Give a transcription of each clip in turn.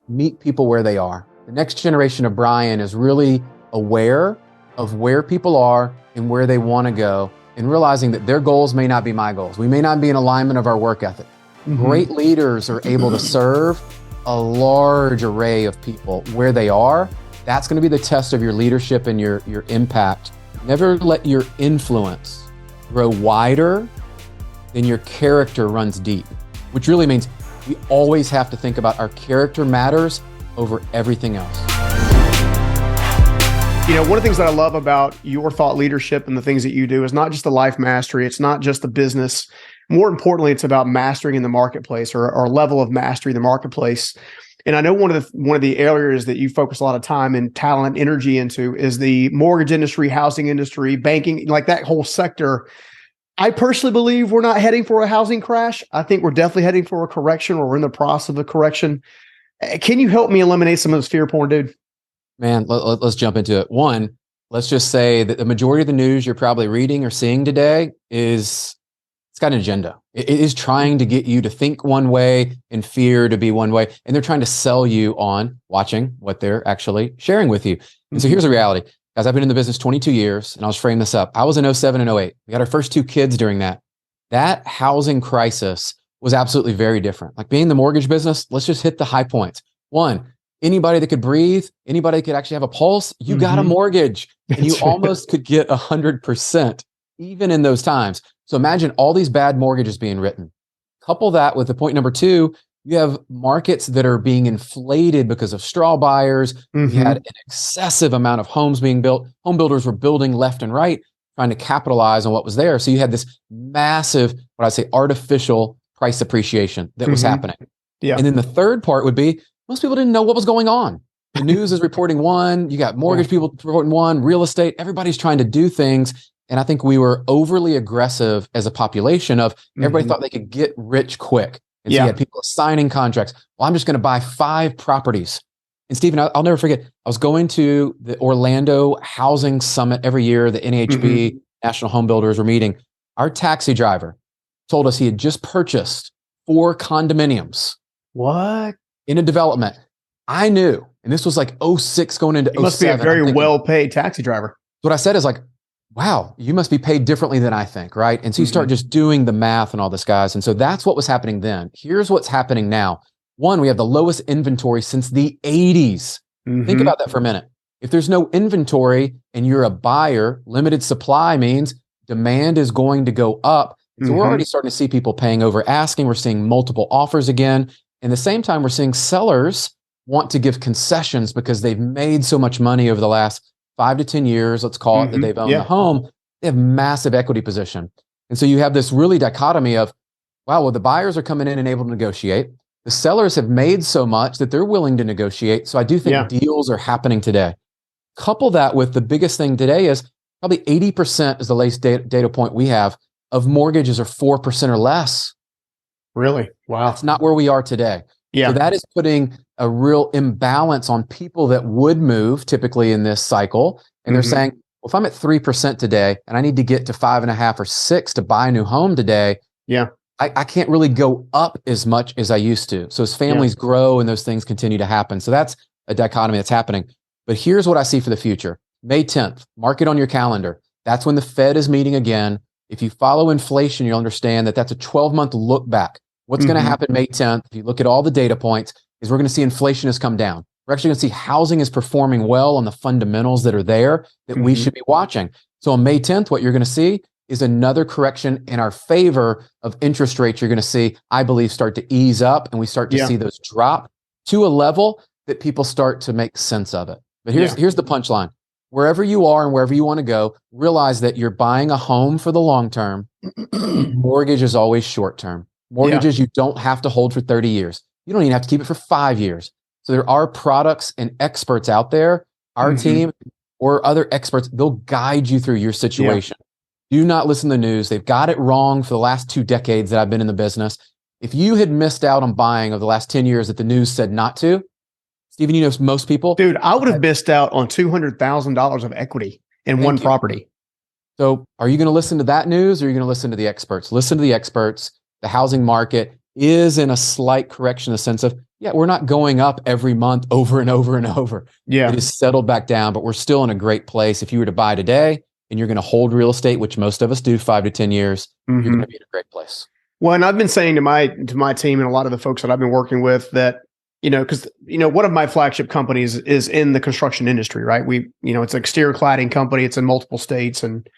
meet people where they are. The next generation of Brian is really aware of where people are and where they want to go, and realizing that their goals may not be my goals. We may not be in alignment of our work ethic. Great leaders are able to serve a large array of people where they are. That's going to be the test of your leadership and your impact. Never let your influence grow wider than your character runs deep, which really means we always have to think about our character matters over everything else. You know, one of the things that I love about your thought leadership and the things that you do is not just the life mastery. It's not just the business. More importantly, it's about mastering in the marketplace, or level of mastery in the marketplace. And I know one of the areas that you focus a lot of time and talent, energy into is the mortgage industry, housing industry, banking, like that whole sector. I personally believe we're not heading for a housing crash. I think we're definitely heading for a correction, or we're in the process of a correction. Can you help me eliminate some of this fear porn, dude? Man, let's jump into it. One, let's just say that the majority of the news you're probably reading or seeing today it's got an agenda. It is trying to get you to think one way and fear to be one way. And they're trying to sell you on watching what they're actually sharing with you. And so here's the reality. Guys, I've been in the business 22 years, and I'll just frame this up. I was in 07 and 08. We got our first 2 kids during that. That housing crisis was absolutely very different. Like being in the mortgage business, let's just hit the high points. One, anybody that could breathe, anybody that could actually have a pulse, you got a mortgage, and you almost could get 100% even in those times. So imagine all these bad mortgages being written. Couple that with the point number 2, you have markets that are being inflated because of straw buyers. You had an excessive amount of homes being built. Home builders were building left and right, trying to capitalize on what was there. So you had this massive, what I say, artificial price appreciation that was happening. Yeah. And then the third part would be, most people didn't know what was going on. The news is reporting one, you got mortgage people reporting one, real estate, everybody's trying to do things. And I think we were overly aggressive as a population of everybody thought they could get rich quick. And so you had people signing contracts. Well, I'm just going to buy 5 properties. And Stephen, I'll never forget, I was going to the Orlando Housing Summit every year. The NAHB, National Home Builders, were meeting. Our taxi driver told us he had just purchased 4 condominiums. What? In a development. I knew, and this was like 06 going into 07. You must be a very well-paid taxi driver. What I said is like, wow, you must be paid differently than I think, right? And so you start just doing the math and all this, guys. And so that's what was happening then. Here's what's happening now. One, we have the lowest inventory since the 80s. Think about that for a minute. If there's no inventory and you're a buyer, limited supply means demand is going to go up. So we're already starting to see people paying over asking. We're seeing multiple offers again. And at the same time, we're seeing sellers want to give concessions because they've made so much money over the last 5 to 10 years, let's call it, that they've owned the home. They have massive equity position. And so you have this really dichotomy of, wow, well, the buyers are coming in and able to negotiate. The sellers have made so much that they're willing to negotiate. So I do think deals are happening today. Couple that with the biggest thing today is probably 80% is the latest data point we have of mortgages are 4% or less. Really? Wow. That's not where we are today. So that is putting a real imbalance on people that would move typically in this cycle. And they're saying, well, if I'm at 3% today and I need to get to 5.5 or 6 to buy a new home today, I can't really go up as much as I used to. So as families grow and those things continue to happen. So that's a dichotomy that's happening. But here's what I see for the future. May 10th, mark it on your calendar. That's when the Fed is meeting again. If you follow inflation, you'll understand that that's a 12-month look back. What's going to happen May 10th, if you look at all the data points, is we're going to see inflation has come down. We're actually going to see housing is performing well on the fundamentals that are there that we should be watching. So on May 10th, what you're going to see is another correction in our favor of interest rates. You're going to see, I believe, start to ease up, and we start to see those drop to a level that people start to make sense of it. But here's the punchline. Wherever you are and wherever you want to go, realize that you're buying a home for the long term. Mortgage is always short term. Mortgages you don't have to hold for 30 years. You don't even have to keep it for 5 years. So there are products and experts out there, our team or other experts, they'll guide you through your situation. Do not listen to the news. They've got it wrong for the last 2 decades that I've been in the business. If you had missed out on buying over the last 10 years that the news said not to, Stephen, you know most people. Dude, I would have missed out on $200,000 of equity in one property. So are you going to listen to that news or are you going to listen to the experts? Listen to the experts. The housing market is in a slight correction in the sense of yeah, we're not going up every month over and over and over. Yeah. It is settled back down, but we're still in a great place. If you were to buy today and you're going to hold real estate, which most of us do 5 to 10 years, you're going to be in a great place. Well, and I've been saying to my team and a lot of the folks that I've been working with that, because one of my flagship companies is in the construction industry, right? It's an exterior cladding company. It's in multiple states and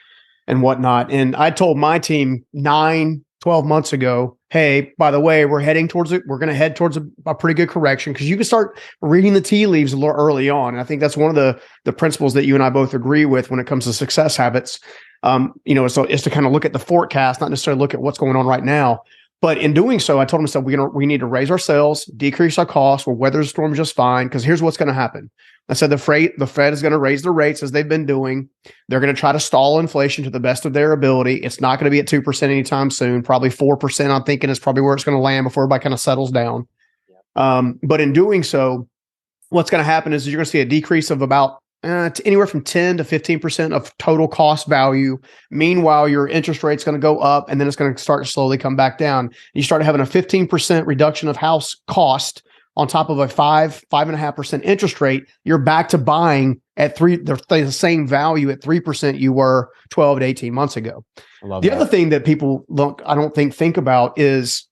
whatnot. And I told my team 12 months ago, hey, by the way, we're going to head towards a pretty good correction, because you can start reading the tea leaves a little early on. And I think that's one of the principles that you and I both agree with when it comes to success habits. So is to kind of look at the forecast, not necessarily look at what's going on right now. But in doing so, I told them, we need to raise our sales, decrease our costs. We'll weather the storm just fine, because here's what's going to happen. I said the Fed is going to raise the rates as they've been doing. They're going to try to stall inflation to the best of their ability. It's not going to be at 2% anytime soon. Probably 4%, I'm thinking, is probably where it's going to land before everybody kind of settles down. But in doing so, what's going to happen is you're going to see a decrease of about anywhere from 10 to 15% of total cost value. Meanwhile, your interest rate's going to go up, and then it's going to start to slowly come back down. You start having a 15% reduction of house cost on top of a 5.5% interest rate. You're back to buying at the same value at 3% you were 12 to 18 months ago. The other thing that people I don't think about is,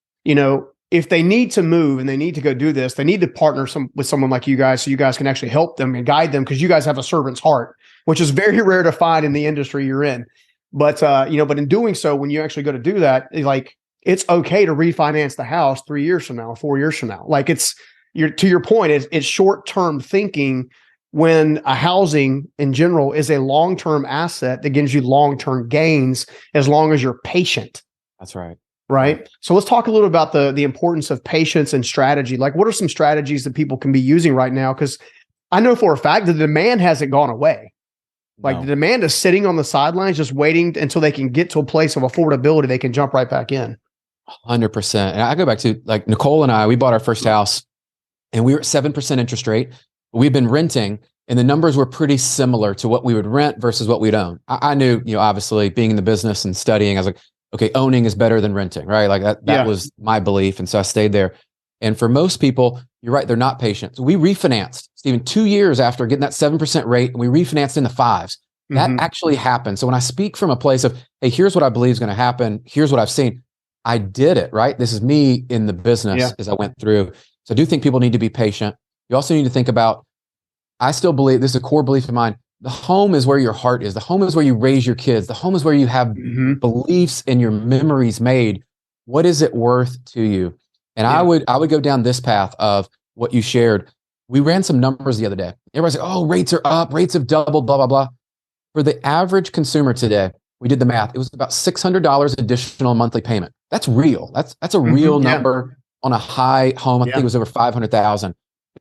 if they need to move and they need to go do this, they need to partner with someone like you guys, so you guys can actually help them and guide them, because you guys have a servant's heart, which is very rare to find in the industry you're in. But but in doing so, when you actually go to do that, it's okay to refinance the house 3 years from now, 4 years from now. To your point, it's short-term thinking, when a housing in general is a long-term asset that gives you long-term gains as long as you're patient. That's right. Right. So let's talk a little about the importance of patience and strategy. What are some strategies that people can be using right now? Because I know for a fact the demand hasn't gone away. The demand is sitting on the sidelines, just waiting until they can get to a place of affordability. They can jump right back in. 100%. And I go back to Nicole and I, we bought our first house and we were at 7% interest rate. We've been renting, and the numbers were pretty similar to what we would rent versus what we'd own. I knew, obviously being in the business and studying, I was like, okay, owning is better than renting, right? That was my belief. And so I stayed there. And for most people, you're right, they're not patient. So we refinanced, Stephen, 2 years after getting that 7% rate, and we refinanced in the 5s. That actually happened. So when I speak from a place of, hey, here's what I believe is going to happen, here's what I've seen, I did it, right? This is me in the business as I went through. So I do think people need to be patient. You also need to think about, I still believe, this is a core belief of mine, the home is where your heart is. The home is where you raise your kids. The home is where you have beliefs and your memories made. What is it worth to you? And I would go down this path of what you shared. We ran some numbers the other day. Everybody's like, oh, rates are up, rates have doubled, blah, blah, blah. For the average consumer today, we did the math. It was about $600 additional monthly payment. That's real. That's a real number on a high home. I think it was over 500,000.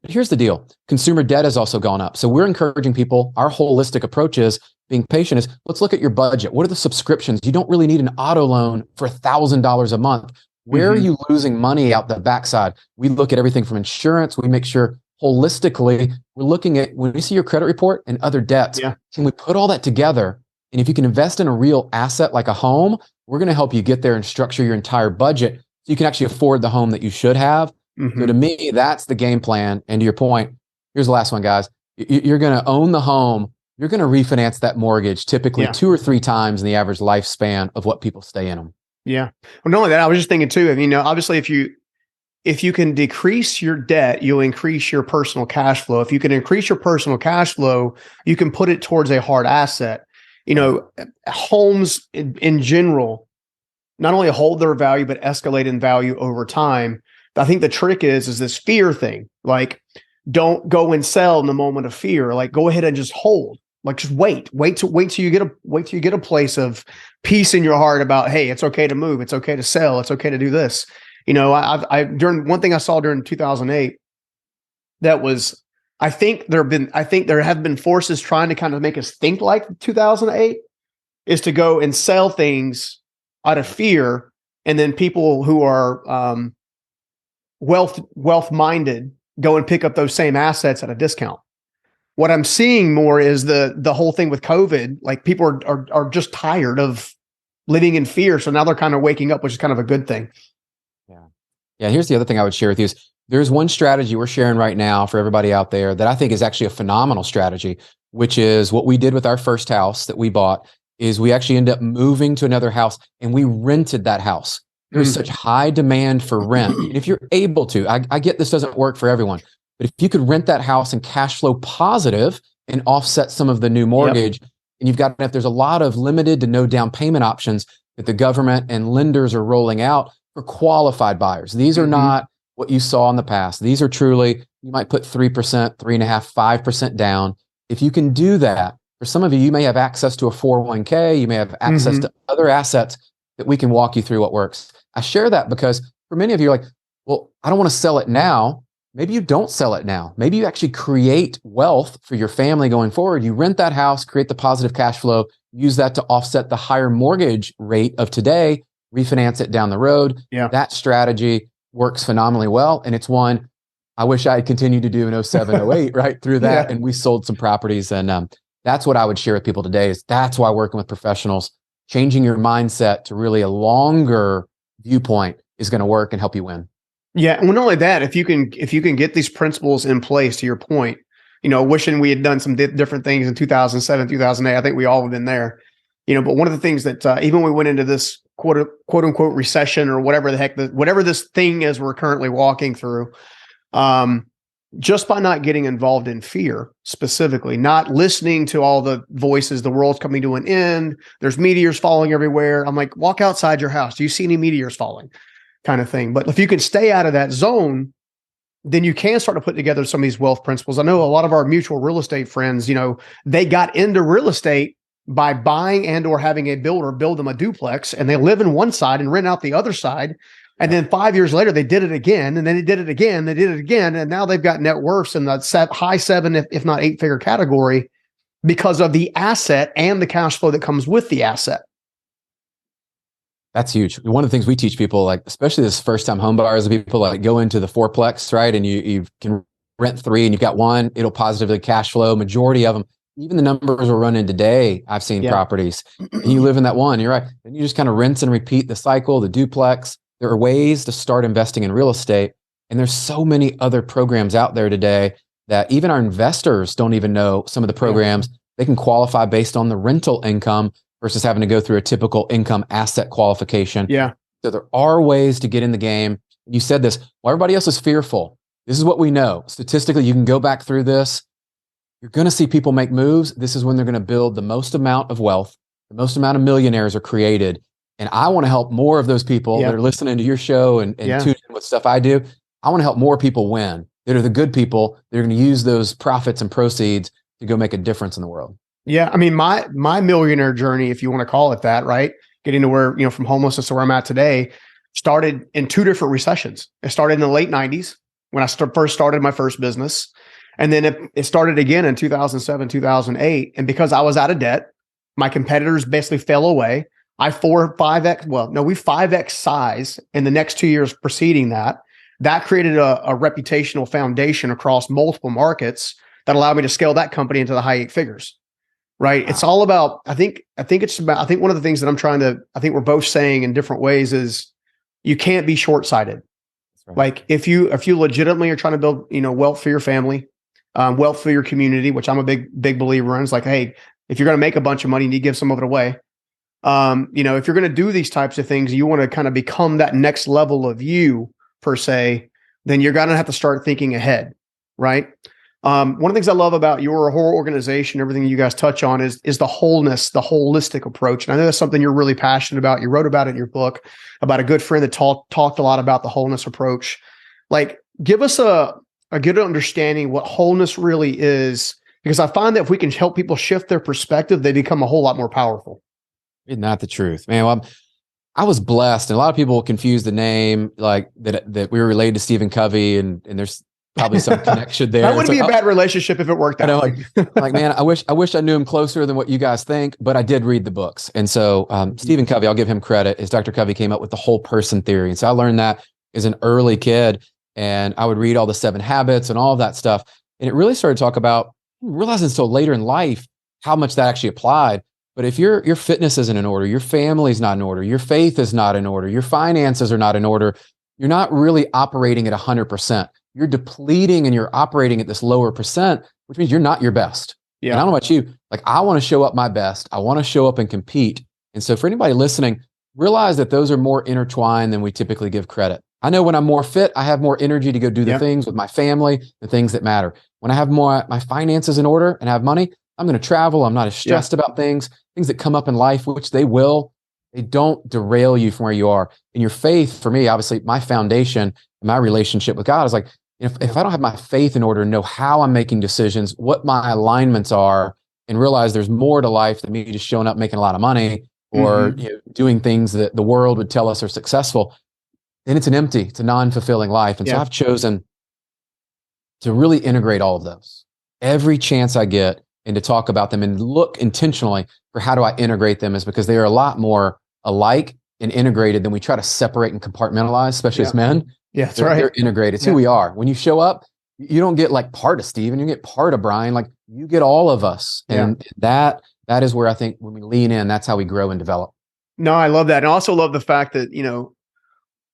But here's the deal. Consumer debt has also gone up. So we're encouraging people, our holistic approach is being patient is, let's look at your budget. What are the subscriptions? You don't really need an auto loan for $1,000 a month. Where are you losing money out the backside? We look at everything from insurance. We make sure holistically, we're looking at, when we see your credit report and other debts, can we put all that together? And if you can invest in a real asset like a home, we're going to help you get there and structure your entire budget so you can actually afford the home that you should have. So to me, that's the game plan. And to your point, here's the last one, guys. You're going to own the home. You're going to refinance that mortgage typically 2 or 3 times in the average lifespan of what people stay in them. Yeah. Well, not only that, I was just thinking too, obviously if you can decrease your debt, you'll increase your personal cash flow. If you can increase your personal cash flow, you can put it towards a hard asset. Homes in general, not only hold their value, but escalate in value over time. I think the trick is this fear thing. Don't go and sell in the moment of fear. Go ahead and just hold. Just wait till you get a place of peace in your heart about, hey, it's okay to move. It's okay to sell. It's okay to do this. During one thing I saw during 2008, that was, I think there have been forces trying to kind of make us think like 2008, is to go and sell things out of fear. And then people who are, wealth minded go and pick up those same assets at a discount. What I'm seeing more is the whole thing with COVID. People are just tired of living in fear, so now they're kind of waking up, which is kind of a good thing. Yeah. Here's the other thing I would share with you is There's one strategy we're sharing right now for everybody out there that I think is actually a phenomenal strategy, which is what we did with our first house that we bought. Is we actually ended up moving to another house and we rented that house. There's such high demand for rent. And if you're able to, I get this doesn't work for everyone, but if you could rent that house and cash flow positive and offset some of the new mortgage, and you've got, if there's a lot of limited to no down payment options that the government and lenders are rolling out for qualified buyers. These are not what you saw in the past. These are truly, you might put 3%, 3.5%, 5% down. If you can do that, for some of you, you may have access to a 401k, you may have access to other assets that we can walk you through what works. I share that because for many of you, like, well, I don't want to sell it now. Maybe you don't sell it now. Maybe you actually create wealth for your family going forward. You rent that house, create the positive cash flow, use that to offset the higher mortgage rate of today, refinance it down the road. That strategy works phenomenally well. And it's one I wish I had continued to do in 07, 08, right through that. And we sold some properties. And that's what I would share with people today is that's why working with professionals, changing your mindset to really a longer viewpoint is going to work and help you win. Yeah. And not only that, if you can get these principles in place, to your point, wishing we had done some different things in 2007, 2008, I think we all have been there, but one of the things that even when we went into this quote unquote recession or whatever the heck, whatever this thing is we're currently walking through, just by not getting involved in fear, specifically, not listening to all the voices, the world's coming to an end, there's meteors falling everywhere. I'm like, walk outside your house. Do you see any meteors falling? Kind of thing. But if you can stay out of that zone, then you can start to put together some of these wealth principles. I know a lot of our mutual real estate friends, they got into real estate by buying and or having a builder build them a duplex, and they live in one side and rent out the other side. And then 5 years later, they did it again, and then they did it again, they did it again. And now they've got net worths in the high 7, if not 8-figure category because of the asset and the cash flow that comes with the asset. That's huge. One of the things we teach people, like especially this first-time home buyers, people like go into the fourplex, right? And you can rent 3 and you've got 1, it'll positively cash flow. Majority of them, even the numbers we're running today, I've seen properties. And you live in that one, you're right. And you just kind of rinse and repeat the cycle, the duplex. There are ways to start investing in real estate. And there's so many other programs out there today that even our investors don't even know some of the programs. They can qualify based on the rental income versus having to go through a typical income asset qualification. So there are ways to get in the game. You said this, while everybody else is fearful, this is what we know. Statistically, you can go back through this. You're going to see people make moves. This is when they're going to build the most amount of wealth. The most amount of millionaires are created. And I want to help more of those people that are listening to your show and tuning in with stuff I do. I want to help more people win. That are the good people. They're going to use those profits and proceeds to go make a difference in the world. Yeah. I mean, my millionaire journey, if you want to call it that, right? Getting to where, from homelessness to where I'm at today, started in 2 different recessions. It started in the late 90s when I first started my first business. And then it started again in 2007, 2008. And because I was out of debt, my competitors basically fell away. We 5X size in the next 2 years preceding that. That created a reputational foundation across multiple markets that allowed me to scale that company into the high 8 figures. Right. Wow. It's all about, I think one of the things that I think we're both saying in different ways is you can't be short-sighted. Right. Like if you legitimately are trying to build, wealth for your family, wealth for your community, which I'm a big believer in. It's like, hey, if you're going to make a bunch of money, you need to give some of it away. If you're going to do these types of things, you want to kind of become that next level of you per se, then you're going to have to start thinking ahead. Right. One of the things I love about your whole organization, everything you guys touch on is the wholeness, the holistic approach. And I know that's something you're really passionate about. You wrote about it in your book about a good friend that talked a lot about the wholeness approach. Like, give us a good understanding what wholeness really is, because I find that if we can help people shift their perspective, they become a whole lot more powerful. Isn't that the truth, man? Well, I was blessed, and a lot of people confuse the name like that we were related to Stephen Covey, and there's probably some connection there. That wouldn't be a bad relationship if it worked out. I know, like, man, I wish I knew him closer than what you guys think, but I did read the books. And so Stephen Covey, I'll give him credit, is Dr. Covey came up with the whole person theory. And so I learned that as an early kid, and I would read all the 7 habits and all of that stuff. And it really started to talk about realizing so later in life how much that actually applied. But if your fitness isn't in order, your family's not in order, your faith is not in order, your finances are not in order, you're not really operating at 100%. You're depleting and you're operating at this lower percent, which means you're not your best. Yeah. And I don't know about you, like I want to show up my best. I want to show up and compete. And so for anybody listening, realize that those are more intertwined than we typically give credit. I know when I'm more fit, I have more energy to go do the things with my family, the things that matter. When I have more, my finances in order and I have money, I'm going to travel. I'm not as stressed about things that come up in life, which they will. They don't derail you from where you are. And your faith, for me, obviously, my foundation, my relationship with God is like, if I don't have my faith in order and know how I'm making decisions, what my alignments are, and realize there's more to life than me just showing up making a lot of money or doing things that the world would tell us are successful, then it's a non-fulfilling life. And so I've chosen to really integrate all of those every chance I get, and to talk about them and look intentionally for how do I integrate them, is because they are a lot more alike and integrated than we try to separate and compartmentalize, especially as men. Yeah, that's right. They're integrated. It's who we are. When you show up, you don't get like part of Steven, you get part of Brian, like you get all of us. And that is where I think when we lean in, that's how we grow and develop. No, I love that. And I also love the fact that,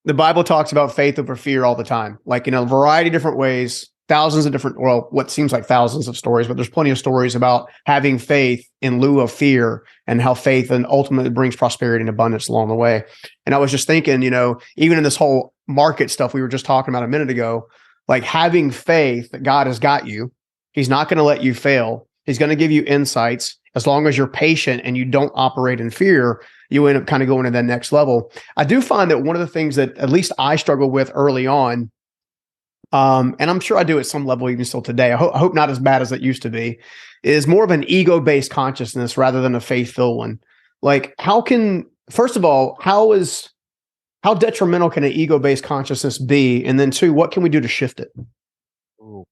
the Bible talks about faith over fear all the time, like in a variety of different ways, thousands of different, what seems like thousands of stories, but there's plenty of stories about having faith in lieu of fear and how faith and ultimately brings prosperity and abundance along the way. And I was just thinking, even in this whole market stuff we were just talking about a minute ago, like having faith that God has got you, he's not going to let you fail. He's going to give you insights. As long as you're patient and you don't operate in fear, you end up kind of going to that next level. I do find that one of the things that at least I struggled with early on, and I'm sure I do at some level even still today, I hope not as bad as it used to be, is more of an ego-based consciousness rather than a faith-filled one. Like first of all, how detrimental can an ego-based consciousness be? And then two, what can we do to shift it? Ooh.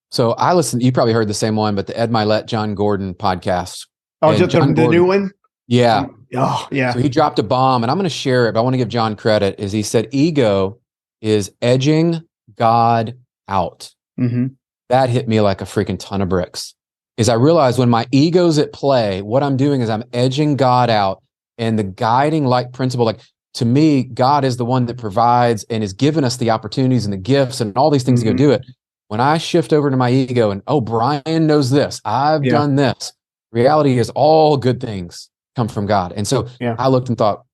So I listened, you probably heard the same one, but the Ed Milet, John Gordon podcast. Oh, just the new one? Yeah. Oh, yeah. So he dropped a bomb, and I'm going to share it, but I want to give John credit, is he said, ego is edging God out. That hit me like a freaking ton of bricks. Is I realized when my ego's at play, what I'm doing is I'm edging God out, and the guiding light principle, like to me, God is the one that provides and has given us the opportunities and the gifts and all these things to go do it. When I shift over to my ego and, Brian knows this, I've done this. Reality is all good things come from God. And so I looked and thought,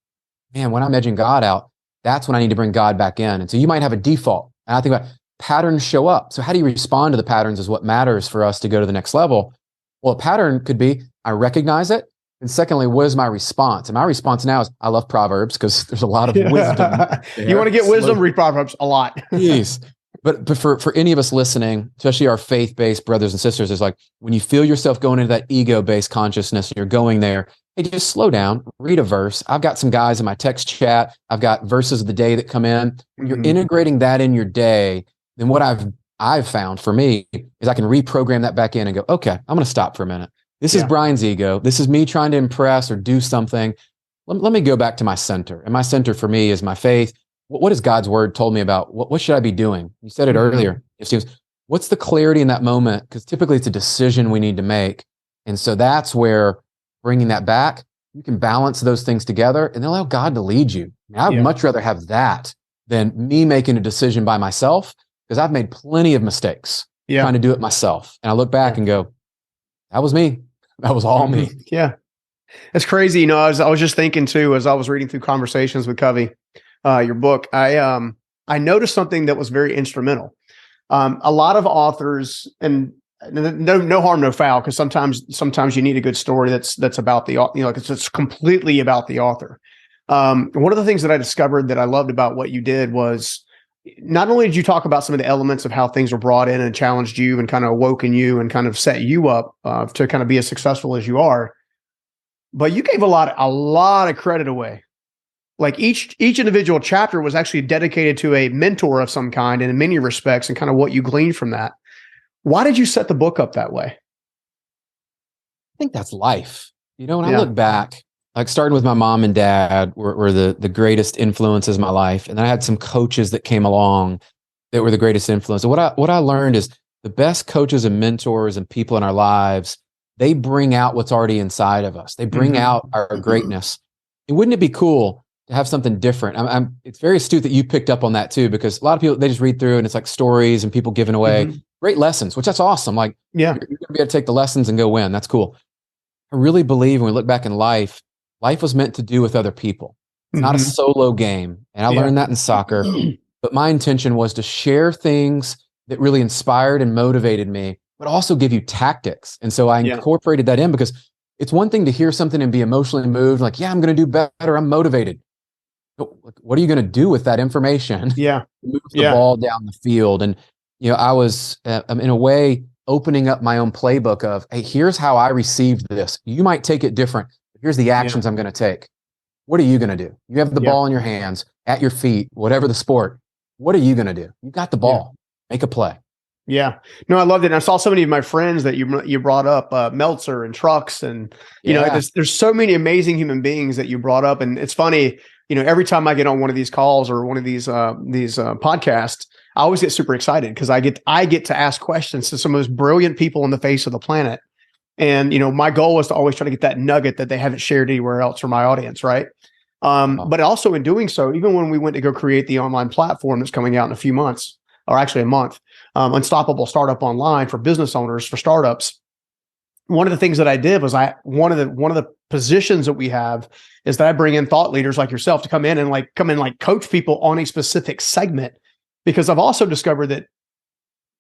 man, when I'm edging God out, that's when I need to bring God back in. And so you might have a default. And I think about patterns show up. So how do you respond to the patterns is what matters for us to go to the next level. Well, a pattern could be, I recognize it. And secondly, what is my response? And my response now is, I love Proverbs because there's a lot of wisdom. You want to get wisdom, read Proverbs a lot. Please. But for any of us listening, especially our faith-based brothers and sisters, is like when you feel yourself going into that ego-based consciousness and you're going there, hey, just slow down, read a verse. I've got some guys in my text chat. I've got verses of the day that come in. When you're integrating that in your day, then what I've found for me is I can reprogram that back in and go, okay, I'm going to stop for a minute. This is Brian's ego. This is me trying to impress or do something. Let me go back to my center. And my center for me is my faith. What has God's word told me about? What should I be doing? You said it earlier. What's the clarity in that moment? Because typically it's a decision we need to make. And so that's where bringing that back, you can balance those things together and allow God to lead you. I'd much rather have that than me making a decision by myself, because I've made plenty of mistakes trying to do it myself. And I look back and go, that was me. That was all me. Yeah. It's crazy. I was just thinking too, as I was reading through Conversations with Covey, your book, I noticed something that was very instrumental. A lot of authors, and no harm, no foul, because sometimes you need a good story that's about the it's completely about the author. One of the things that I discovered that I loved about what you did was, not only did you talk about some of the elements of how things were brought in and challenged you and kind of awoken you and kind of set you up to kind of be as successful as you are, but you gave a lot of credit away. Like each individual chapter was actually dedicated to a mentor of some kind, and in many respects, and kind of what you gleaned from that. Why did you set the book up that way? I think that's life. When I look back, like starting with my mom and dad were the greatest influences in my life. And then I had some coaches that came along that were the greatest influence. And what I learned is the best coaches and mentors and people in our lives, they bring out what's already inside of us. They bring out our greatness. And wouldn't it be cool to have something different. It's very astute that you picked up on that too, because a lot of people, they just read through and it's like stories and people giving away great lessons, which that's awesome. Like, Yeah. you're going to be able to take the lessons and go win. That's cool. I really believe when we look back in life, life was meant to do with other people. It's not a solo game. And I learned that in soccer, but my intention was to share things that really inspired and motivated me, but also give you tactics. And so I incorporated that in, because it's one thing to hear something and be emotionally moved, like, yeah, I'm going to do better, I'm motivated. But what are you going to do with that information? Move the ball down the field. And, you know, I was in a way opening up my own playbook of, hey, here's how I received this. You might take it different. Here's the actions I'm going to take. What are you going to do? You have the ball in your hands, at your feet, whatever the sport. What are you going to do? You got the ball. Make a play. Yeah. No, I loved it. And I saw so many of my friends that you brought up, Meltzer and Trucks, and you know, there's so many amazing human beings that you brought up. And it's funny, you know, every time I get on one of these calls or one of these podcasts, I always get super excited because I get to ask questions to some of those brilliant people on the face of the planet. And, you know, my goal is to always try to get that nugget that they haven't shared anywhere else for my audience. Right. But also in doing so, even when we went to go create the online platform that's coming out in a few months, or actually a month, Unstoppable Startup Online for business owners, for startups. One of the things that I did was one of the positions that we have is that I bring in thought leaders like yourself to come in and coach people on a specific segment, because I've also discovered that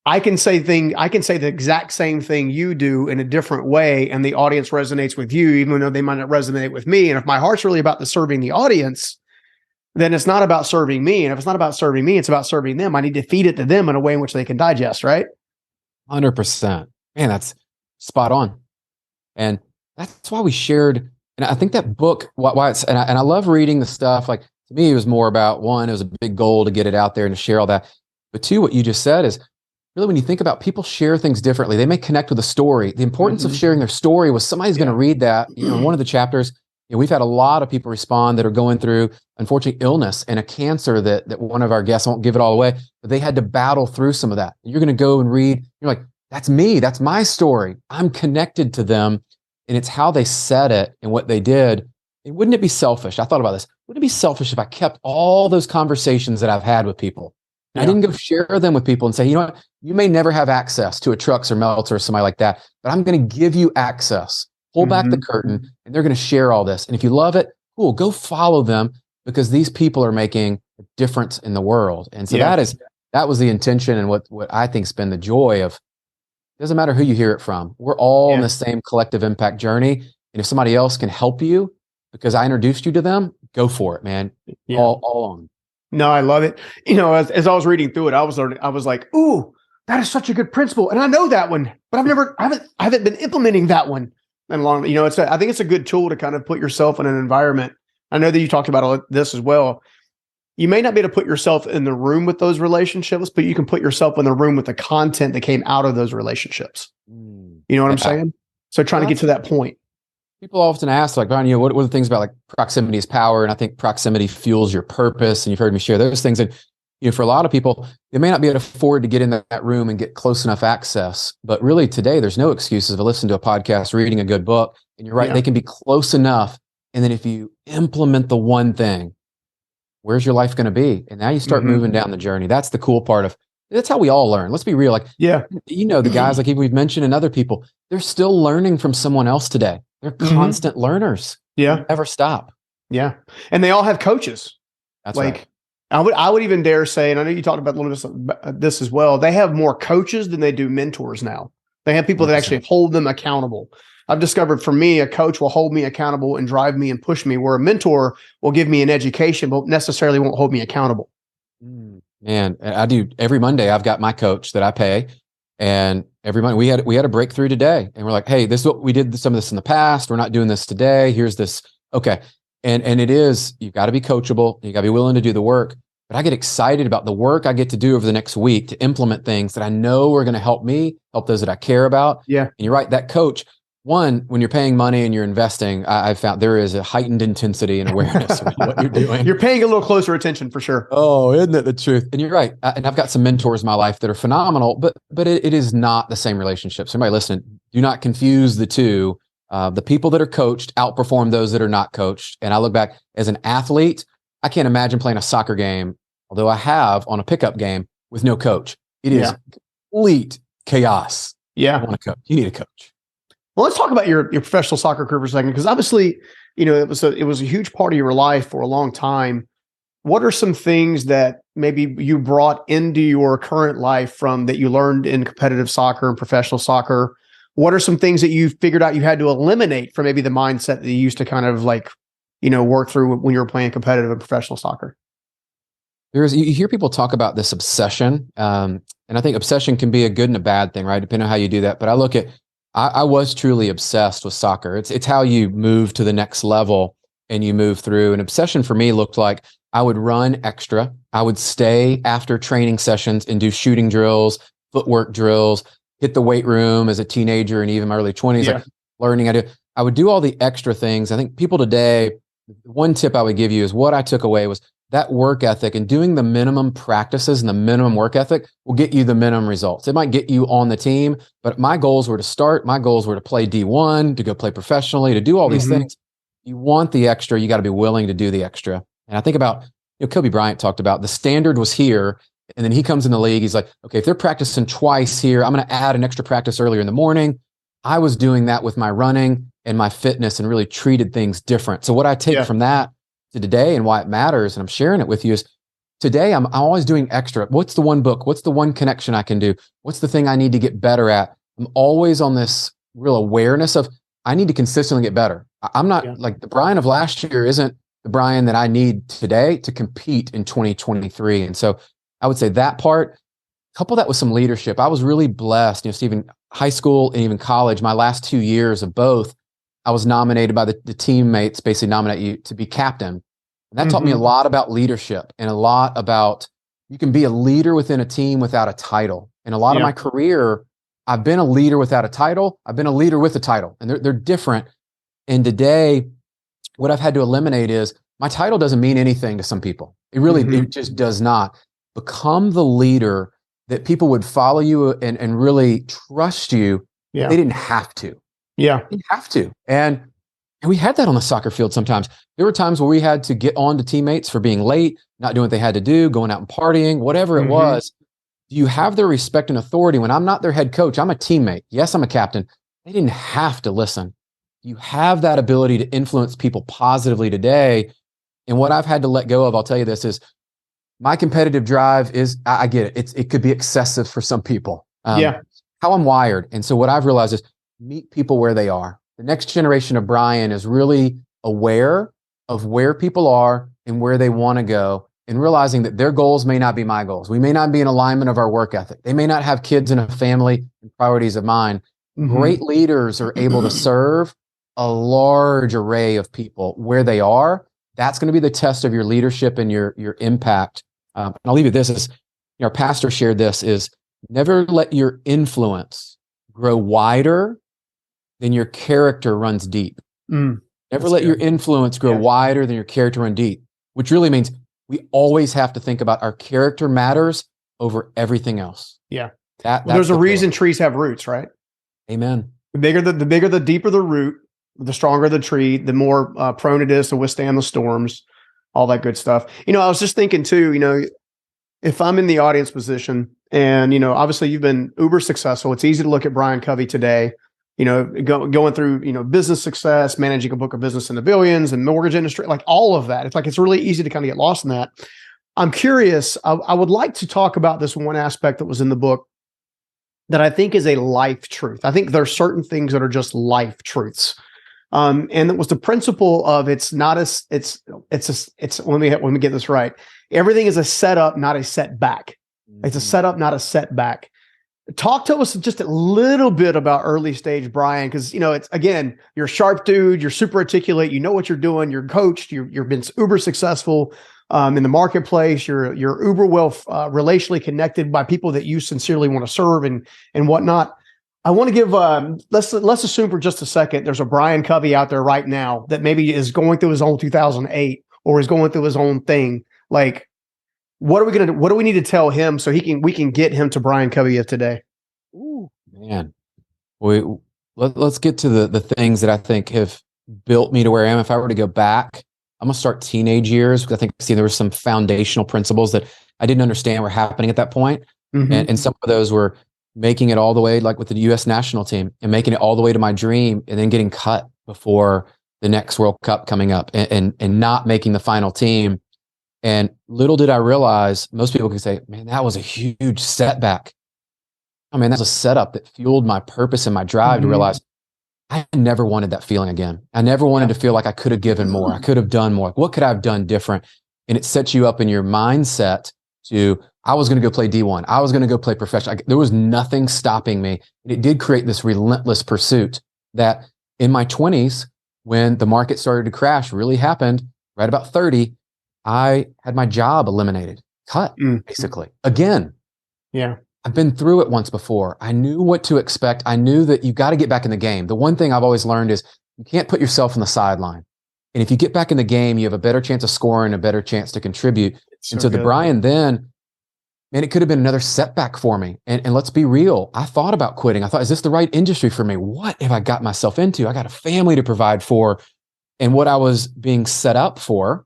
I can say the exact same thing you do in a different way, and the audience resonates with you, even though they might not resonate with me. And if my heart's really about the serving the audience, then it's not about serving me. And if it's not about serving me, it's about serving them. I need to feed it to them in a way in which they can digest, right? 100%. Man, that's spot on. And that's why we shared. And I think that book, why it's, and I love reading the stuff. Like, to me, it was more about, one, it was a big goal to get it out there and to share all that. But two, what you just said is really, when you think about people share things differently, they may connect with a story. The importance of sharing their story was somebody's going to read that. You know, in one of the chapters, you know, we've had a lot of people respond that are going through, unfortunately, illness and a cancer that one of our guests, I won't give it all away, but they had to battle through some of that. You're going to go and read, you're like, that's me. That's my story. I'm connected to them. And it's how they said it and what they did. And wouldn't it be selfish? I thought about this. Wouldn't it be selfish if I kept all those conversations that I've had with people? I didn't go share them with people and say, you know what, you may never have access to a Trucks or Meltzer or somebody like that, but I'm going to give you access. Pull back the curtain, and they're going to share all this. And if you love it, cool, go follow them, because these people are making a difference in the world. And so that was the intention, and what I think's been the joy of. It doesn't matter who you hear it from. We're all on the same collective impact journey. And if somebody else can help you because I introduced you to them, go for it, man. All on. No, I love it. You know, as I was reading through it, I was like, ooh, that is such a good principle. And I know that one, but I haven't been implementing that one in long. You know, I think it's a good tool to kind of put yourself in an environment. I know that you talked about all this as well. You may not be able to put yourself in the room with those relationships, but you can put yourself in the room with the content that came out of those relationships. You know what I'm saying? So trying to get to that point. People often ask, like, Brian, you know, what are the things about, like, proximity is power? And I think proximity fuels your purpose. And you've heard me share those things. And, you know, for a lot of people, they may not be able to afford to get in that room and get close enough access. But really today, there's no excuses of listening to a podcast, reading a good book. And you're right, they can be close enough. And then if you implement the one thing, where's your life going to be? And now you start moving down the journey. That's the cool part of, that's how we all learn. Let's be real. Like, you know, the guys like we've mentioned and other people, they're still learning from someone else today. They're constant learners. Never stop. And they all have coaches. That's like, right. I would even dare say, and I know you talked about a little bit of this as well, they have more coaches than they do mentors now. They have people that actually hold them accountable. I've discovered, for me, a coach will hold me accountable and drive me and push me, where a mentor will give me an education, but necessarily won't hold me accountable. Man, I do. Every Monday, I've got my coach that I pay. And every Monday, we had a breakthrough today. And we're like, hey, this is what we did some of this in the past. We're not doing this today. Here's this. Okay. And it is, you've got to be coachable. You got to be willing to do the work. But I get excited about the work I get to do over the next week to implement things that I know are going to help me, help those that I care about. And you're right, that coach, one, when you're paying money and you're investing, I've found there is a heightened intensity and awareness of what you're doing. You're paying a little closer attention for sure. Oh, isn't it the truth? And you're right. And I've got some mentors in my life that are phenomenal, but it is not the same relationship. Somebody listening, do not confuse the two. The people that are coached outperform those that are not coached. And I look back as an athlete, I can't imagine playing a soccer game, although I have on a pickup game with no coach. It is complete chaos. Yeah. You want a coach. You need a coach. Well, let's talk about your professional soccer career for a second, because obviously, it was a huge part of your life for a long time. What are some things that maybe you brought into your current life from that you learned in competitive soccer and professional soccer? What are some things that you figured out you had to eliminate from maybe the mindset that you used to kind of work through when you were playing competitive and professional soccer? You hear people talk about this obsession, and I think obsession can be a good and a bad thing, right? Depending on how you do that. But I look at, I was truly obsessed with soccer. It's how you move to the next level and you move through. An obsession for me looked like I would run extra. I would stay after training sessions and do shooting drills, footwork drills, hit the weight room as a teenager and even my early 20s, like learning. I would do all the extra things. I think people today, one tip I would give you is what I took away was that work ethic, and doing the minimum practices and the minimum work ethic will get you the minimum results. It might get you on the team, but my goals were to start. My goals were to play D1, to go play professionally, to do all these things. You want the extra, you got to be willing to do the extra. And I think about, Kobe Bryant talked about the standard was here, and then he comes in the league. He's like, okay, if they're practicing twice here, I'm going to add an extra practice earlier in the morning. I was doing that with my running and my fitness and really treated things different. So what I take from that to today and why it matters, and I'm sharing it with you, is today I'm always doing extra. What's the one book? What's the one connection I can do? What's the thing I need to get better at? I'm always on this real awareness of I need to consistently get better. I'm not like the Brian of last year isn't the Brian that I need today to compete in 2023. And so I would say that part, couple that with some leadership. I was really blessed, Stephen, high school and even college, my last 2 years of both, I was nominated by the teammates, basically nominate you to be captain. And that taught me a lot about leadership and a lot about you can be a leader within a team without a title. And a lot of my career, I've been a leader without a title. I've been a leader with a title, and they're different. And today, what I've had to eliminate is my title doesn't mean anything to some people. It really, it just does not. Become the leader that people would follow you and really trust you. They didn't have to. They didn't have to. And we had that on the soccer field sometimes. There were times where we had to get on to teammates for being late, not doing what they had to do, going out and partying, whatever it was. Do you have their respect and authority when I'm not their head coach? I'm a teammate. Yes, I'm a captain. They didn't have to listen. You have that ability to influence people positively today. And what I've had to let go of, I'll tell you this, is my competitive drive is, I get it. It could be excessive for some people. How I'm wired. And so what I've realized is meet people where they are. The next generation of Brian is really aware of where people are and where they want to go, and realizing that their goals may not be my goals. We may not be in alignment of our work ethic. They may not have kids and a family and priorities of mine. Great leaders are able to serve a large array of people where they are. That's going to be the test of your leadership and your impact. And I'll leave you this, is our pastor shared this, is never let your influence grow wider than your character runs deep. Never let your influence grow wider than your character run deep, which really means we always have to think about our character matters over everything else. There's a reason trees have roots, right? Amen. The bigger, the deeper the root, the stronger the tree, the more prone it is to withstand the storms, all that good stuff. I was just thinking too, if I'm in the audience position and, obviously you've been uber successful, it's easy to look at Brian Covey today, going through, business success, managing a book of business in the billions and mortgage industry, like all of that. It's really easy to kind of get lost in that. I'm curious. I would like to talk about this one aspect that was in the book that I think is a life truth. I think there are certain things that are just life truths. And it was the principle of let me get this right. Everything is a setup, not a setback. It's a setup, not a setback. Talk to us just a little bit about early stage Brian, because it's, again, you're a sharp dude, you're super articulate, you know what you're doing, you're coached, you've been uber successful in the marketplace, you're uber well relationally connected by people that you sincerely want to serve and whatnot. I want to give let's assume for just a second there's a Brian Covey out there right now that maybe is going through his own 2008 or is going through his own thing. Like, what do we need to tell him so we can get him to Brian Covey of today? Ooh, man. Let's get to the things that I think have built me to where I am. If I were to go back I'm going to start teenage years, because I think, there were some foundational principles that I didn't understand were happening at that point. And some of those were making it all the way, like with the U.S. national team, and making it all the way to my dream, and then getting cut before the next World Cup coming up, and not making the final team. And little did I realize, most people can say, man, that was a huge setback. I mean, that's a setup that fueled my purpose and my drive to realize I never wanted that feeling again. I never wanted to feel like I could have given more. I could have done more. What could I have done different? And it sets you up in your mindset to, I was going to go play D1. I was going to go play professional. There was nothing stopping me. And it did create this relentless pursuit that in my 20s, when the market started to crash, really happened right about 30, I had my job eliminated, cut, basically. Again. Yeah. I've been through it once before. I knew what to expect. I knew that you got to get back in the game. The one thing I've always learned is you can't put yourself on the sideline. And if you get back in the game, you have a better chance of scoring, a better chance to contribute. And so the Brian then, man, it could have been another setback for me. And let's be real. I thought about quitting. I thought, is this the right industry for me? What have I got myself into? I got a family to provide for. And what I was being set up for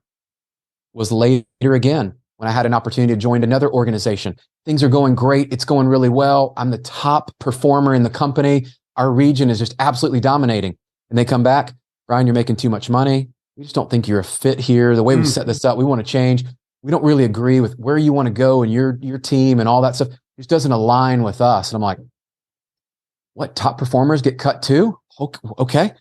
was later again, when I had an opportunity to join another organization. Things are going great. It's going really well. I'm the top performer in the company. Our region is just absolutely dominating. And they come back, Brian, you're making too much money. We just don't think you're a fit here. The way we set this up, we want to change. We don't really agree with where you want to go and your team and all that stuff. It just doesn't align with us. And I'm like, what, top performers get cut too? Okay.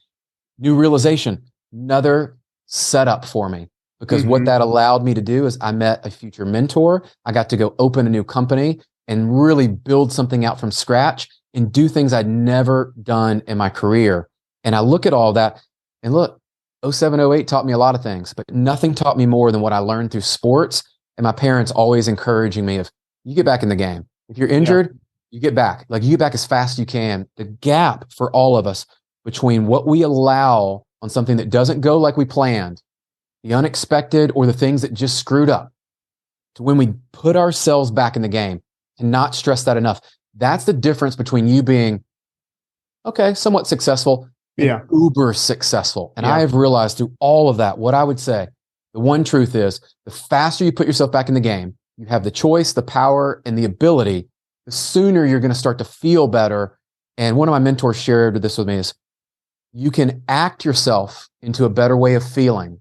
New realization, another setup for me. Because what that allowed me to do is I met a future mentor. I got to go open a new company and really build something out from scratch and do things I'd never done in my career. And I look at all that and look, 07, 08 taught me a lot of things, but nothing taught me more than what I learned through sports. And my parents always encouraging me of, you get back in the game. If you're injured, you get back. Like, you get back as fast as you can. The gap for all of us between what we allow on something that doesn't go like we planned, the unexpected, or the things that just screwed up, to when we put ourselves back in the game, and not stress that enough. That's the difference between you being, okay, somewhat successful, and uber successful. And I have realized through all of that, what I would say, the one truth is, the faster you put yourself back in the game, you have the choice, the power, and the ability, the sooner you're going to start to feel better. And one of my mentors shared this with me is, you can act yourself into a better way of feeling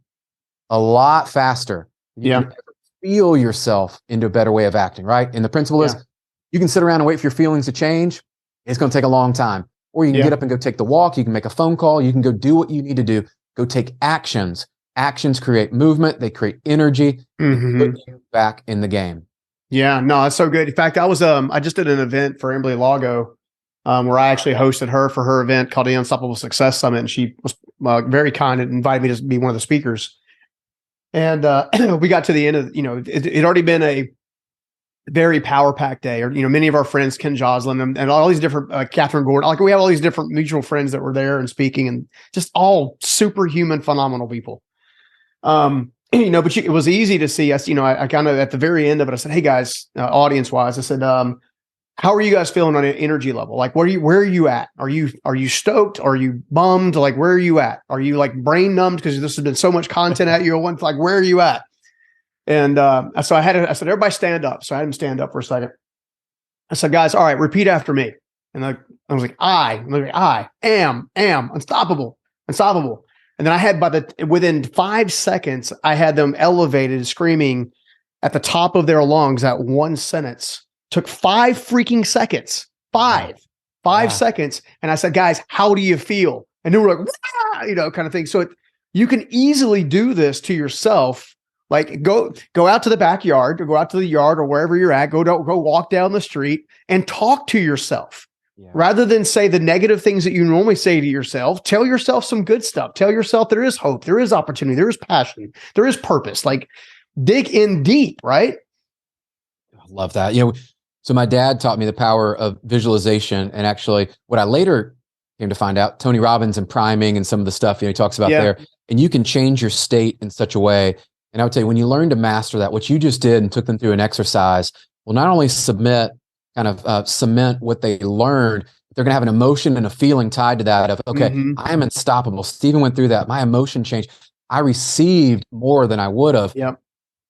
a lot faster. You can ever feel yourself into a better way of acting, right? And the principle is, you can sit around and wait for your feelings to change. It's going to take a long time. Or you can get up and go take the walk. You can make a phone call. You can go do what you need to do. Go take actions. Actions create movement. They create energy. They put you back in the game. Yeah, no, that's so good. In fact, I just did an event for Emily Lago, where I actually hosted her for her event called the Unstoppable Success Summit. And she was very kind and invited me to be one of the speakers. And we got to the end of, it already been a very power-packed day. Or, many of our friends, Ken Joslin and all these different, Catherine Gordon, like, we have all these different mutual friends that were there and speaking, and just all superhuman, phenomenal people. But it was easy to see us, I kind of, at the very end of it, I said, hey guys, audience-wise, I said, how are you guys feeling on an energy level? Like, where are you at? Are you stoked? Are you bummed? Like, where are you at? Are you like brain numbed because this has been so much content at you at once? Like, where are you at? And so I said, everybody stand up. So I had them stand up for a second. I said, guys, all right, repeat after me. And I was like, I am unstoppable. And then I had within 5 seconds, I had them elevated, screaming at the top of their lungs that one sentence. Took 5 freaking seconds, five seconds. And I said, guys, how do you feel? And they were like, wah! Kind of thing. So you can easily do this to yourself. Like, go out to the backyard, or go out to the yard, or wherever you're at, go walk down the street and talk to yourself. Rather than say the negative things that you normally say to yourself, tell yourself some good stuff. Tell yourself there is hope, there is opportunity, there is passion, there is purpose. Like, dig in deep, right? I love that. So my dad taught me the power of visualization, and actually what I later came to find out, Tony Robbins and priming and some of the stuff, he talks about there, and you can change your state in such a way. And I would say, when you learn to master that, what you just did and took them through an exercise, will not only cement what they learned, but they're going to have an emotion and a feeling tied to that of, okay, I am unstoppable. Stephen went through that. My emotion changed. I received more than I would have. Yep.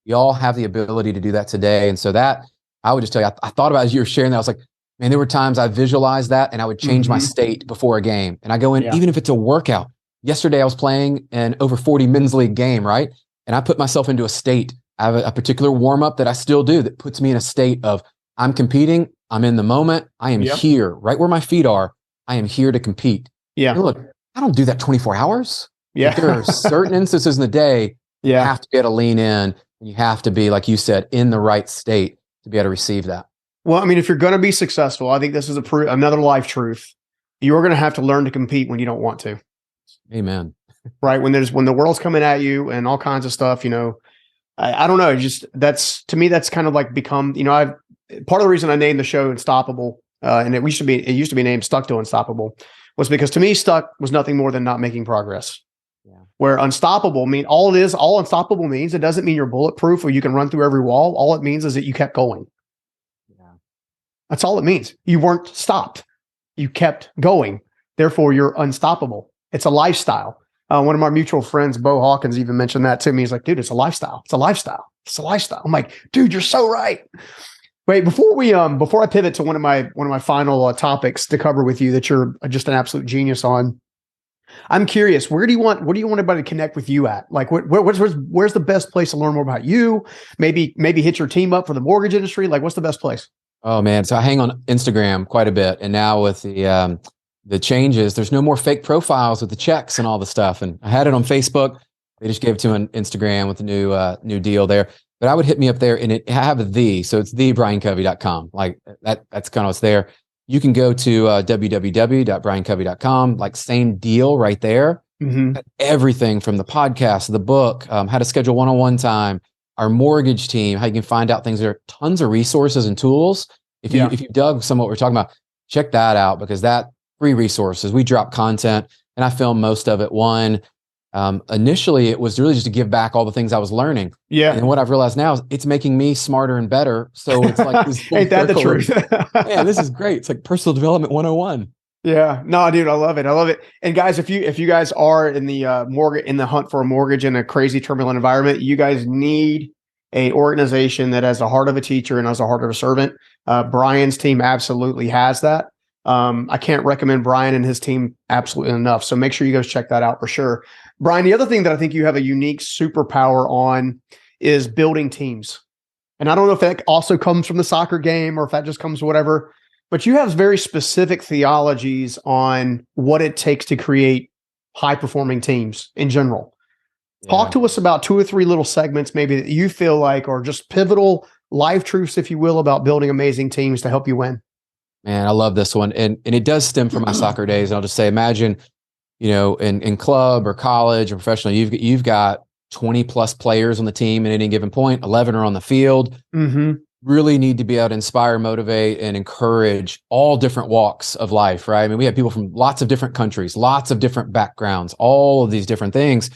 We all have the ability to do that today. And so that, I would just tell you, I thought about as you were sharing that, I was like, man, there were times I visualized that and I would change my state before a game. And I go in, even if it's a workout. Yesterday I was playing an over 40 men's league game, right? And I put myself into a state. I have a particular warm up that I still do that puts me in a state of I'm competing. I'm in the moment. I am here, right where my feet are. I am here to compete. Yeah. And look, I don't do that 24 hours. Yeah. Like, there are certain instances in the day you have to be able to lean in, and you have to be, like you said, in the right state to be able to receive that. Well, I mean, if you're going to be successful, I think this is another life truth. You're going to have to learn to compete when you don't want to. Amen. Right. When the world's coming at you and all kinds of stuff, I don't know. Just to me, that's kind of like become, part of the reason I named the show Unstoppable, and it used to be named Stuck to Unstoppable, was because to me, stuck was nothing more than not making progress. Yeah. Where unstoppable all unstoppable means, it doesn't mean you're bulletproof or you can run through every wall. All it means is that you kept going. Yeah. That's all it means. You weren't stopped. You kept going. Therefore, you're unstoppable. It's a lifestyle. One of my mutual friends, Bo Hawkins, even mentioned that to me. He's like, dude, it's a lifestyle. It's a lifestyle. It's a lifestyle. I'm like, dude, you're so right. Wait, before I pivot to one of my final topics to cover with you that you're just an absolute genius on, I'm curious, what do you want everybody to connect with you at? Like, where's the best place to learn more about you? Maybe hit your team up for the mortgage industry. Like, what's the best place? Oh man, so I hang on Instagram quite a bit, and now with the changes, there's no more fake profiles with the checks and all the stuff. And I had it on Facebook. They just gave it to an Instagram with the new deal there. But I would hit me up there, and I have so it's thebriancovey.com. Like that's kind of what's there. You can go to www.briancovey.com. Like, same deal right there. Mm-hmm. Everything from the podcast, the book, how to schedule one-on-one time, our mortgage team, how you can find out things. There are tons of resources and tools. If you dug some of what we're talking about, check that out, because that free resources, we drop content, and I film most of it. Initially it was really just to give back all the things I was learning. Yeah. And what I've realized now is it's making me smarter and better. So it's like, ain't that the truth? Man, this is great. It's like personal development 101. Yeah. No, dude, I love it. I love it. And guys, if you guys are in the hunt for a mortgage in a crazy turbulent environment, you guys need an organization that has the heart of a teacher and has the heart of a servant. Brian's team absolutely has that. I can't recommend Brian and his team absolutely enough. So make sure you guys check that out for sure. Brian, the other thing that I think you have a unique superpower on is building teams. And I don't know if that also comes from the soccer game or if that just comes from whatever, but you have very specific theologies on what it takes to create high performing teams in general. Yeah. Talk to us about 2 or 3 little segments maybe that you feel like are just pivotal life truths, if you will, about building amazing teams to help you win. Man, I love this one. And it does stem from my soccer days. And I'll just say, imagine, in club or college or professional, you've got 20 plus players on the team at any given point, 11 are on the field. Mm-hmm. Really need to be able to inspire, motivate, and encourage all different walks of life, right? I mean, we have people from lots of different countries, lots of different backgrounds, all of these different things.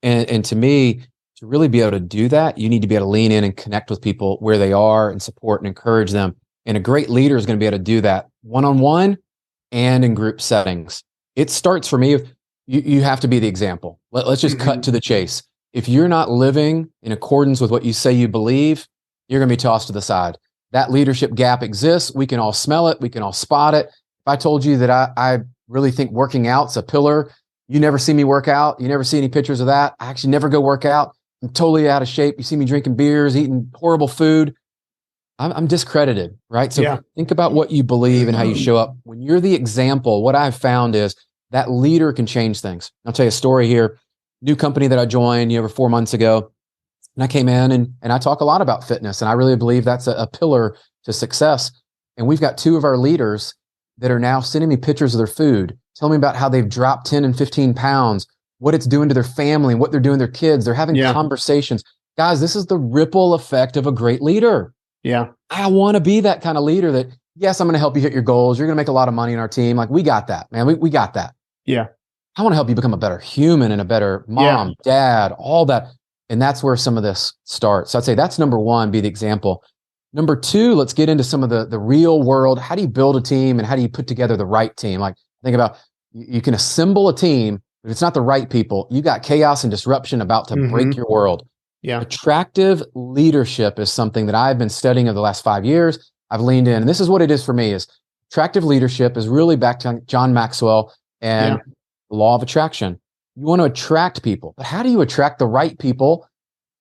And to me, to really be able to do that, you need to be able to lean in and connect with people where they are and support and encourage them. And a great leader is going to be able to do that one-on-one and in group settings. It starts for me, you have to be the example. Let's just cut to the chase. If you're not living in accordance with what you say you believe, you're going to be tossed to the side. That leadership gap exists. We can all smell it. We can all spot it. If I told you that I really think working out's a pillar, you never see me work out. You never see any pictures of that. I actually never go work out. I'm totally out of shape. You see me drinking beers, eating horrible food. I'm discredited, right? So think about what you believe and how you show up. When you're the example, what I've found is that leader can change things. I'll tell you a story here. New company that I joined over 4 months ago. And I came in and I talk a lot about fitness. And I really believe that's a pillar to success. And we've got 2 of our leaders that are now sending me pictures of their food, telling me about how they've dropped 10 and 15 pounds, what it's doing to their family, what they're doing to their kids. They're having conversations. Guys, this is the ripple effect of a great leader. Yeah. I want to be that kind of leader that, yes, I'm going to help you hit your goals. You're going to make a lot of money in our team. Like, we got that, man. We got that. Yeah. I want to help you become a better human and a better mom, dad, all that. And that's where some of this starts. So I'd say that's number 1, be the example. Number 2, let's get into some of the real world. How do you build a team and how do you put together the right team? Like, think about, you can assemble a team, If it's not the right people, you got chaos and disruption about to break your world. Yeah. Attractive leadership is something that I've been studying over the last 5 years. I've leaned in, and this is what it is for me: is attractive leadership is really back to John Maxwell and the law of attraction. You want to attract people, but how do you attract the right people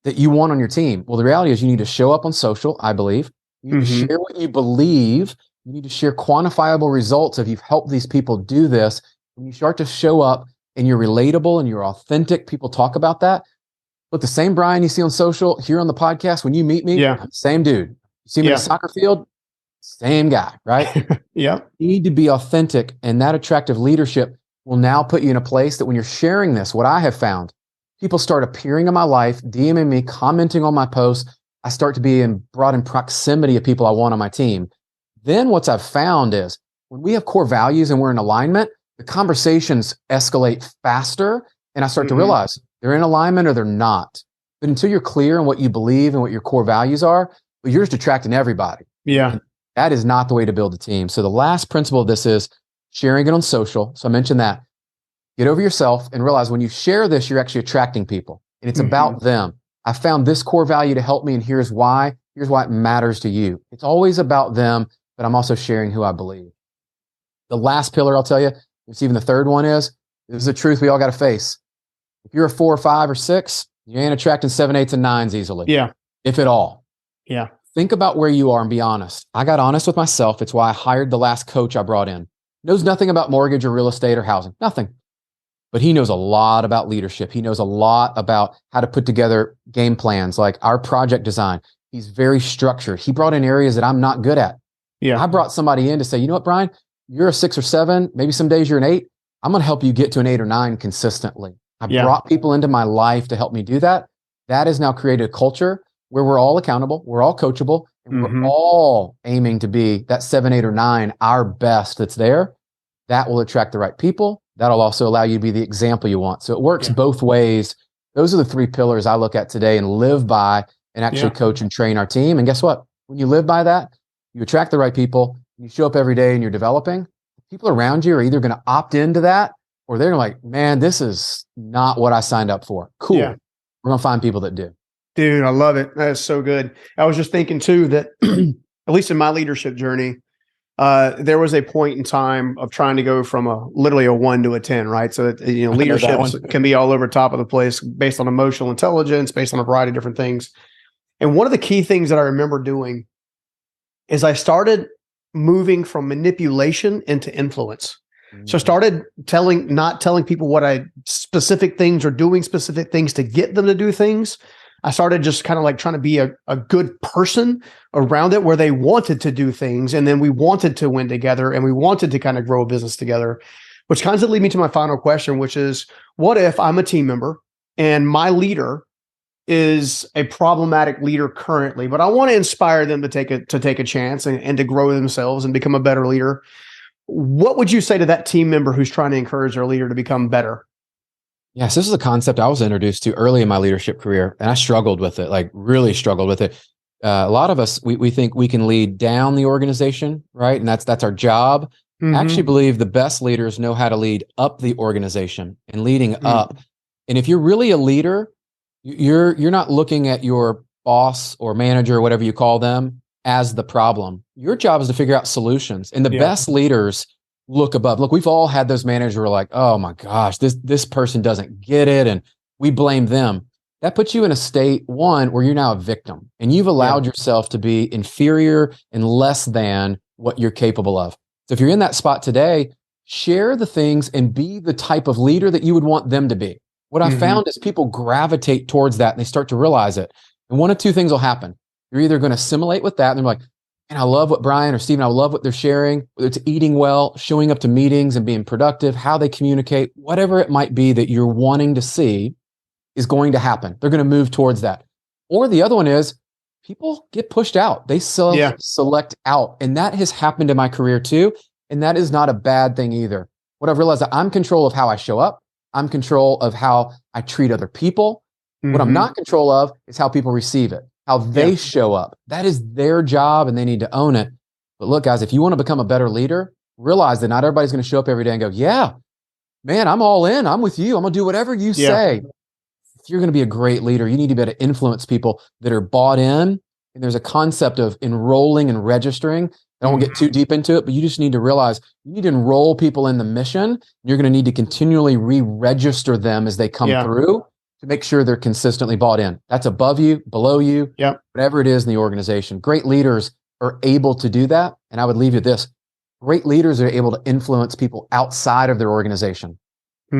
that you want on your team? Well, the reality is you need to show up on social, I believe. You need to share what you believe. You need to share quantifiable results if you've helped these people do this. When you start to show up and you're relatable and you're authentic, people talk about that. Look, the same Brian you see on social, here on the podcast, when you meet me, I'm the same dude. You see me in a soccer field, same guy, right? You need to be authentic, and that attractive leadership will now put you in a place that when you're sharing this, what I have found, people start appearing in my life, DMing me, commenting on my posts. I start to be brought in proximity of people I want on my team. Then what I've found is when we have core values and we're in alignment, the conversations escalate faster, and I start to realize they're in alignment or they're not. But until you're clear on what you believe and what your core values are, well, you're just attracting everybody. And that is not the way to build a team. So the last principle of this is sharing it on social. So I mentioned that. Get over yourself and realize when you share this, you're actually attracting people, and it's about them. I found this core value to help me, and here's why. Here's why it matters to you. It's always about them, but I'm also sharing who I believe. The last pillar, I'll tell you, it's even the third one, this is the truth we all got to face. If you're a 4 or 5 or 6, you ain't attracting 7, 8s, and 9s easily. If at all. Think about where you are and be honest. I got honest with myself. It's why I hired the last coach I brought in. Knows nothing about mortgage or real estate or housing. Nothing. But he knows a lot about leadership. He knows a lot about how to put together game plans, like our project design. He's very structured. He brought in areas that I'm not good at. I brought somebody in to say, you know what, Brian, you're a 6 or 7. Maybe some days you're an 8. I'm going to help you get to an 8 or 9 consistently. I brought people into my life to help me do that. That has now created a culture where we're all accountable, we're all coachable, and we're all aiming to be that 7, 8, or 9, our best that's there. That will attract the right people. That'll also allow you to be the example you want. So it works both ways. Those are the 3 pillars I look at today and live by, and actually coach and train our team. And guess what? When you live by that, you attract the right people, you show up every day and you're developing, people around you are either going to opt into that, or they're like, man, this is not what I signed up for. Cool. We're going to find people that do. Dude, I love it. That is so good. I was just thinking too that at least in my leadership journey, there was a point in time of trying to go from literally a 1 to a 10, right? So leadership can be all over top of the place based on emotional intelligence, based on a variety of different things. And one of the key things that I remember doing is I started moving from manipulation into influence. So I started not telling people specific things or doing specific things to get them to do things. I started just kind of like trying to be a good person around it, where they wanted to do things. And then we wanted to win together, and we wanted to kind of grow a business together, which kind of leads me to my final question, which is, what if I'm a team member and my leader is a problematic leader currently, but I want to inspire them to take a chance and to grow themselves and become a better leader? What would you say to that team member who's trying to encourage their leader to become better? Yes, this is a concept I was introduced to early in my leadership career, and I struggled with it, like really struggled with it. A lot of us, we think we can lead down the organization, right? And that's our job. I actually believe the best leaders know how to lead up the organization and leading up. And if you're really a leader, you're not looking at your boss or manager or whatever you call them as the problem. Your job is to figure out solutions. And the best leaders look above. Look, we've all had those managers who are like, oh my gosh, this person doesn't get it, and we blame them. That puts you in a state, one, where you're now a victim, and you've allowed yourself to be inferior and less than what you're capable of. So if you're in that spot today, share the things and be the type of leader that you would want them to be. What I found is people gravitate towards that, and they start to realize it. And one of 2 things will happen. You're either going to assimilate with that, and they're like, and I love what Brian or Stephen, I love what they're sharing, whether it's eating well, showing up to meetings and being productive, how they communicate, whatever it might be that you're wanting to see is going to happen. They're going to move towards that. Or the other one is people get pushed out. They select out. And that has happened in my career too. And that is not a bad thing either. What I've realized, that I'm in control of how I show up. I'm in control of how I treat other people. What I'm not in control of is how people receive it, how they show up. That is their job, and they need to own it. But look, guys, if you want to become a better leader, realize that not everybody's going to show up every day and go, yeah, man, I'm all in. I'm with you. I'm going to do whatever you Yeah. say. If you're going to be a great leader, you need to be able to influence people that are bought in. And there's a concept of enrolling and registering. I won't get too deep into it, but you just need to realize you need to enroll people in the mission. You're going to need to continually re-register them as they come through to make sure they're consistently bought in. That's above you, below you, whatever it is in the organization. Great leaders are able to do that. And I would leave you with this. Great leaders are able to influence people outside of their organization. Are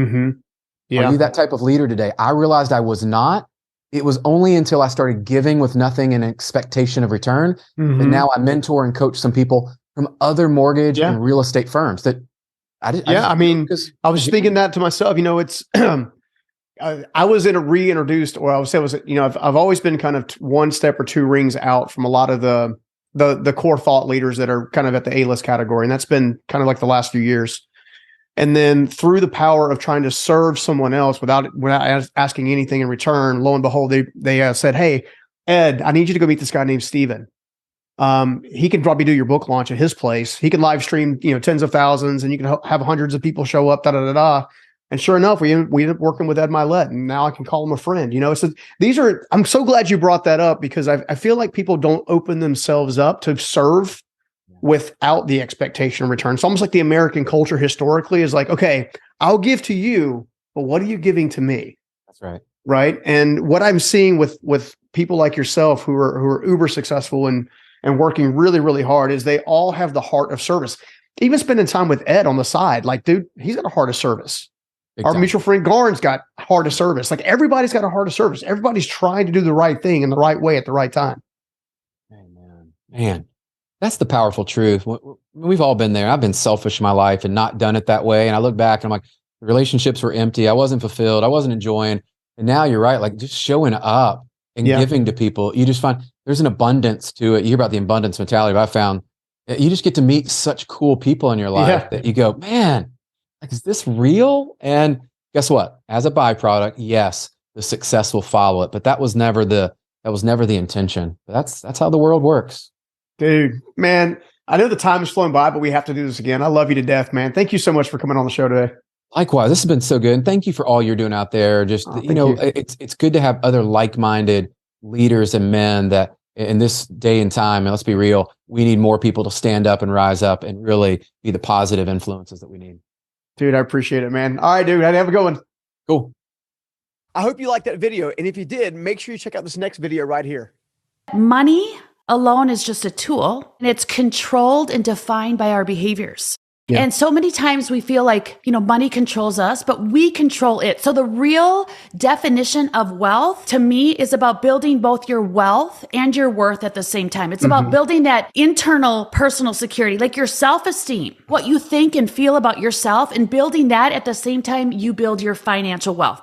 you that type of leader today? I realized I was not. It was only until I started giving with nothing and expectation of return that now I mentor and coach some people from other mortgage and real estate firms that I mean, I was thinking that to myself, you know, it's, I was reintroduced, or I would say was, you know, I've always been kind of one step or two rings out from a lot of the core thought leaders that are kind of at the A-list category. And that's been kind of like the last few years. And then through the power of trying to serve someone else without asking anything in return, lo and behold, they said, "Hey, Ed, I need you to go meet this guy named Steven. He can probably do your book launch at his place. He can live stream, you know, tens of thousands, and you can have hundreds of people show up, da da da da." And sure enough, we ended up working with Ed Milet, and now I can call him a friend. You know, so I'm so glad you brought that up, because I feel like people don't open themselves up to serve without the expectation of return. It's almost like the American culture historically is like, okay, I'll give to you, but what are you giving to me? That's right. Right. And what I'm seeing with people like yourself who are uber successful and working really, really hard is they all have the heart of service. Even spending time with Ed on the side, like, dude, he's got a heart of service. Our mutual friend Garn's got heart of service. Like, everybody's got a heart of service. Everybody's trying to do the right thing in the right way at the right time. Amen. Man. That's the powerful truth. We've all been there. I've been selfish in my life and not done it that way. And I look back and I'm like, the relationships were empty. I wasn't fulfilled. I wasn't enjoying. And now you're right. Like, just showing up and giving to people, you just find there's an abundance to it. You hear about the abundance mentality, but I found you just get to meet such cool people in your life that you go, man, like, is this real? And guess what? As a byproduct, yes, the success will follow it. But that was never the intention. But that's how the world works. Dude, man, I know the time is flowing by, but we have to do this again. I love you to death, man. Thank you so much for coming on the show today. Likewise, this has been so good. And thank you for all you're doing out there. Just, it's good to have other like-minded leaders and men that in this day and time, and let's be real, we need more people to stand up and rise up and really be the positive influences that we need. Dude, I appreciate it, man. All right, dude, have a good one. Cool. I hope you liked that video. And if you did, make sure you check out this next video right here. Money alone is just a tool, and it's controlled and defined by our behaviors. And so many times we feel like, you know, money controls us, but we control it. So the real definition of wealth to me is about building both your wealth and your worth at the same time. It's about building that internal personal security, like your self-esteem, what you think and feel about yourself, and building that at the same time you build your financial wealth.